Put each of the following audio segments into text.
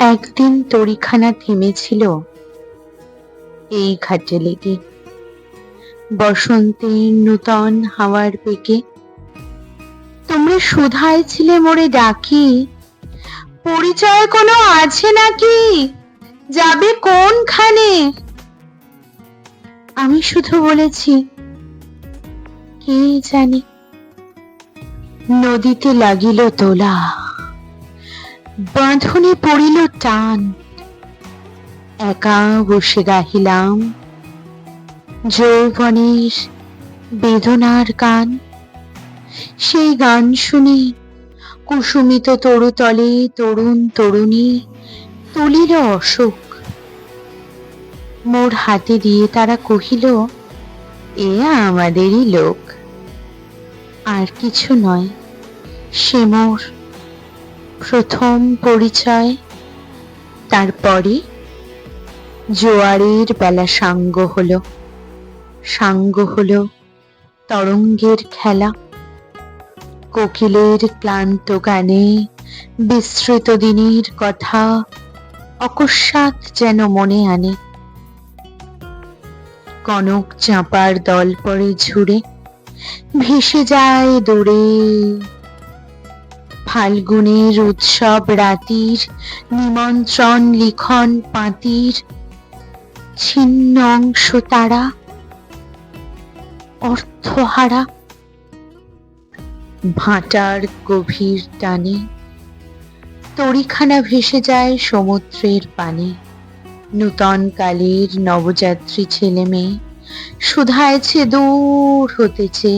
একদিন তরিখানা থেমেছিল এই ঘাটে লেগে, বসন্তের নূতন হাওয়ার বেগে। তোমরা শুধায় ছিলে মোরে ডাকি, পরিচয় কোনো আছে নাকি, যাবে কোনখানে? আমি শুধু বলেছি, কে জানে। নদীতে লাগিল দোলা, বাঁধনে পড়িল টান, একা বসে গাহিলাম যৌবনের বেদনার গান। সেই গান শুনে কুসুমিত তরুতলে তরুণ তরুণী তুলিল অশোক। মোর হাতে দিয়ে তারা কহিল, এ আমাদেরই লোক। আর কিছু নয়, সে মোর প্রথম পরিচয়। তারপরে জোয়ারের বেলা সাঙ্গ হলো, সাঙ্গ হলো তরঙ্গের খেলা। কোকিলের ক্লান্ত গানে বিস্মৃত দিনের কথা অকস্মাৎ যেন মনে আনে। কনক চাঁপার দল পড়ে ঝুড়ে, ভেসে যায় দূরে। ফাল্গুনের উৎসব রাতির নিমন্ত্রণ লিখন পাঁতির ছিন্ন অংশ তারা অর্থহারা। ভাটার গভীর টানে তরিখানা ভেসে যায় সমুদ্রের পানে। নূতন কালের নবযাত্রী ছেলে মেয়ে শুধায়ছে দূর হতেছে,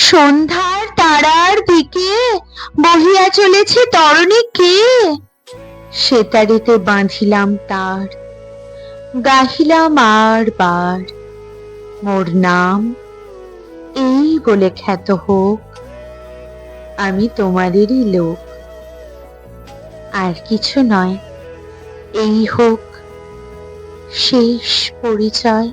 সন্ধ্যার তারার দিকে বহিয়া চলেছে তরণী কে? সেতারিতে বাঁধিলাম তার, গাহিলাম আর বার, মোর নাম এই বলে খ্যাত হোক, আমি তোমাদেরই লোক। আর কিছু নয়, এই হোক শেষ পরিচয়।